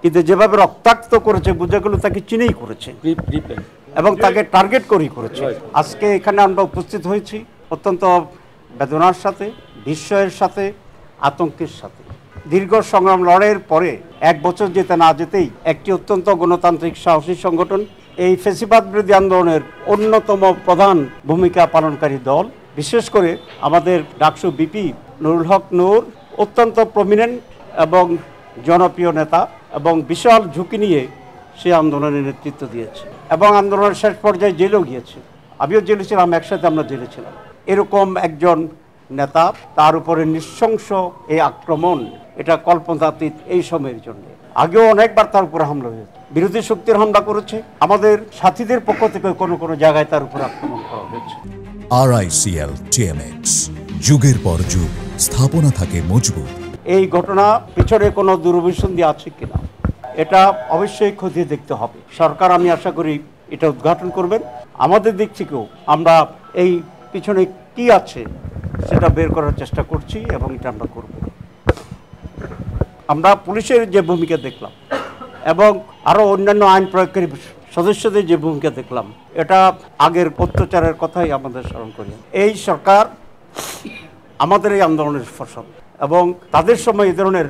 কিন্তু যেভাবে রক্তাক্ত করেছে বোঝা গেল তাকে চিনেই করেছে এবং তাকে টার্গেট করেই করেছে। আজকে এখানে আমরা উপস্থিত হয়েছি অত্যন্ত বেদনার সাথে, বিস্ময়ের সাথে, আতঙ্কের সাথে। দীর্ঘ সংগ্রাম লড়াইয়ের পরে 1 বছর যেতে না যেতেই একটি অত্যন্ত গণতান্ত্রিক সাহসী সংগঠন, এই ফ্যাসিবাদ বিরোধী আন্দোলনের অন্যতম প্রধান ভূমিকা পালনকারী দল, বিশেষ করে আমাদের ডাকসু বিপি নুরুল হক নূর অত্যন্ত প্রমিনেন্ট এবং জনপ্রিয় নেতা এবং বিশাল ঝুঁকি নিয়ে সে আন্দোলনের নেতৃত্ব দিয়েছে এবং আন্দোলনের শেষ পর্যায়ে জেলেও গিয়েছে। আমিও জেলে ছিলাম, একসাথে আমরা জেলে ছিলাম। এরকম একজন নেতা, তার উপরে নৃশংস এই আক্রমণ, এটা কল্পনাতীত এই সময়ের জন্য। আগেও অনেকবার তার উপরে হামলা হয়েছে, বিরোধী শক্তির হামলা করেছে, আমাদের সাথীদের পক্ষ থেকে কোনো কোনো জায়গায় তার উপর আক্রমণ করা হয়েছে। RICL TMX, যুগের পর যুগ স্থাপনা থাকে মজবুত। এই ঘটনা পিছনে কোনো দুরভিসন্ধি আছে কিনা এটা অবশ্যই খতিয়ে দেখতে হবে। সরকার, আমি আশা করি, এটা উদ্ঘাটন করবেন। আমাদের দিক থেকেও আমরা এই পিছনে কি আছে সেটা বের করার চেষ্টা করছি এবং এটা আমরা করব। আমরা পুলিশের যে ভূমিকা দেখলাম এবং আরও অন্যান্য আইন প্রয়োগকারী সদস্যদের যে ভূমিকা দেখলাম, এটা আগের অত্যাচারের কথাই আমাদের স্মরণ করি। এই সরকার আমাদের এই আন্দোলনের ফসল এবং তাদের সময় এই ধরনের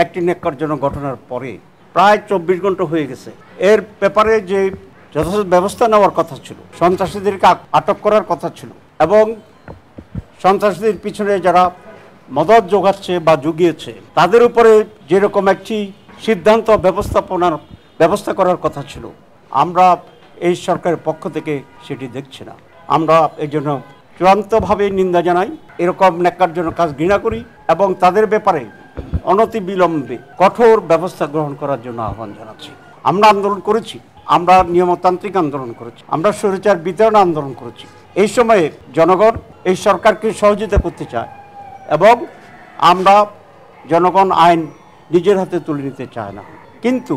একটি ন্যাক্কারজনক ঘটনার পরে প্রায় 24 ঘন্টা হয়ে গেছে। এর ব্যাপারে যে যথাযথ ব্যবস্থা নেওয়ার কথা ছিল, সন্ত্রাসীদেরকে আটক করার কথা ছিল এবং সন্ত্রাসীদের পিছনে যারা মদত যোগাচ্ছে বা জুগিয়েছে তাদের উপরে যেরকম একটি সিদ্ধান্ত ব্যবস্থা করার কথা ছিল, আমরা এই সরকারের পক্ষ থেকে সেটি দেখছি না। আমরা এই জন্য চূড়ান্তভাবে নিন্দা জানাই, এরকম ন্যাক্কারজনক কাজ ঘৃণা করি এবং তাদের ব্যাপারে অনতিবিলম্বে কঠোর ব্যবস্থা গ্রহণ করার জন্য আহ্বান জানাচ্ছি। আমরা আন্দোলন করেছি, আমরা নিয়মতান্ত্রিক আন্দোলন করেছি, আমরা স্বৈরাচার বিতরণ আন্দোলন করেছি। এই সময়ে জনগণ এই সরকারকে সহযোগিতা করতে চায় এবং আমরা জনগণ আইন নিজের হাতে তুলে নিতে চায় না। কিন্তু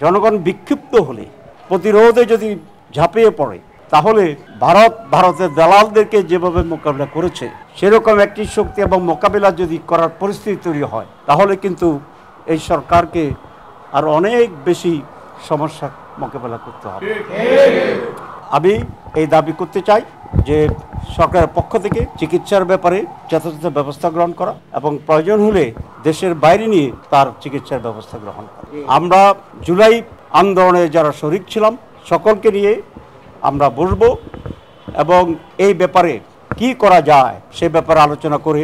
জনগণ বিক্ষিপ্ত হলে, প্রতিরোধে যদি ঝাঁপিয়ে পড়ে, তাহলে ভারতের দালালদেরকে যেভাবে মোকাবিলা করেছে সেরকম একটি শক্তি এবং মোকাবিলা যদি করার পরিস্থিতি তৈরি হয়, তাহলে কিন্তু এই সরকারকে আর অনেক বেশি সমস্যা মোকাবিলা করতে হবে। আমি এই দাবি করতে চাই যে সরকারের পক্ষ থেকে চিকিৎসার ব্যাপারে যথাযথ ব্যবস্থা গ্রহণ করা এবং প্রয়োজন হলে দেশের বাইরে নিয়ে তার চিকিৎসার ব্যবস্থা গ্রহণ করা। আমরা জুলাই আন্দোলনে যারা শরিক ছিলাম সকলকে নিয়ে আমরা বসব এবং এই ব্যাপারে কি করা যায় সে ব্যাপারে আলোচনা করে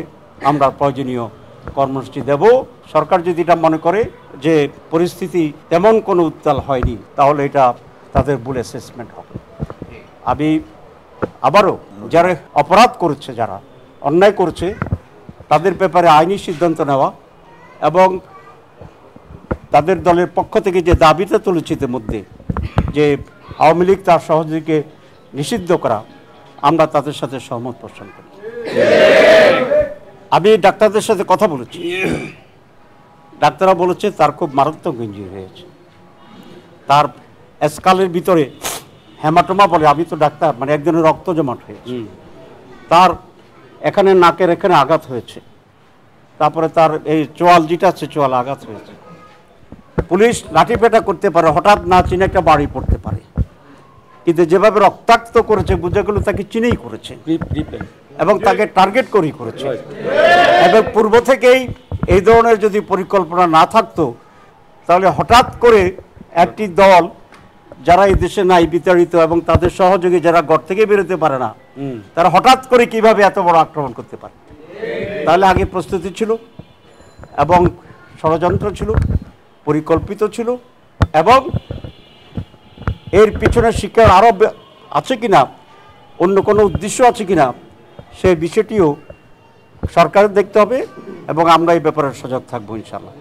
আমরা প্রয়োজনীয় কর্মসূচি দেব। সরকার যদি এটা মনে করে যে পরিস্থিতি তেমন কোনো উত্তাল হয়নি, তাহলে এটা তাদের ভুল অ্যাসেসমেন্ট হবে। আমি আবারও যারা অপরাধ করেছে, যারা অন্যায় করেছে, তাদের ব্যাপারে আইনি সিদ্ধান্ত নেওয়া এবং তাদের দলের পক্ষ থেকে যে দাবিটা তুলেছে ইতিমধ্যে যে আওয়ামী লীগ তার সহযোগীকে নিষিদ্ধ করা, আমরা তাদের সাথে সহমত পোষণ করি। আমি ডাক্তারদের সাথে কথা বলেছি, ডাক্তাররা বলেছে তার খুব মারাত্মক ইনজুরি হয়েছে, তার স্কালের ভিতরে হেমাটোমা বলে, আমি তো ডাক্তার, মানে একজনের রক্ত জমাট হয়েছে, তার এখানে নাকের এখানে আঘাত হয়েছে, তারপরে তার এই চোয়াল যেটা আছে চোয়াল আঘাত হয়েছে। পুলিশ লাঠিপেটা করতে পারে, হঠাৎ না চিনে একটা বাড়ি পড়তে পারে, কিন্তু যেভাবে রক্তাক্ত করেছে বোঝা গেল তাকে চিনেই করেছে এবং তাকে টার্গেট করেই করেছে। এবং পূর্ব থেকেই এই ধরনের যদি পরিকল্পনা না থাকতো, তাহলে হঠাৎ করে একটি দল যারা এই দেশে নাই, বিতাড়িত এবং তাদের সহযোগী যারা ঘর থেকে বেরোতে পারে না, তারা হঠাৎ করে কিভাবে এত বড় আক্রমণ করতে পারে? তাহলে আগে প্রস্তুতি ছিল এবং ষড়যন্ত্র ছিল, পরিকল্পিত ছিল এবং এর পিছনে শিক্ষার আরও আছে কিনা, অন্য কোনো উদ্দেশ্য আছে কিনা, সেই বিষয়টিও সরকারের দেখতে হবে এবং আমরা এই ব্যাপারে সজাগ থাকবো ইনশাআল্লাহ।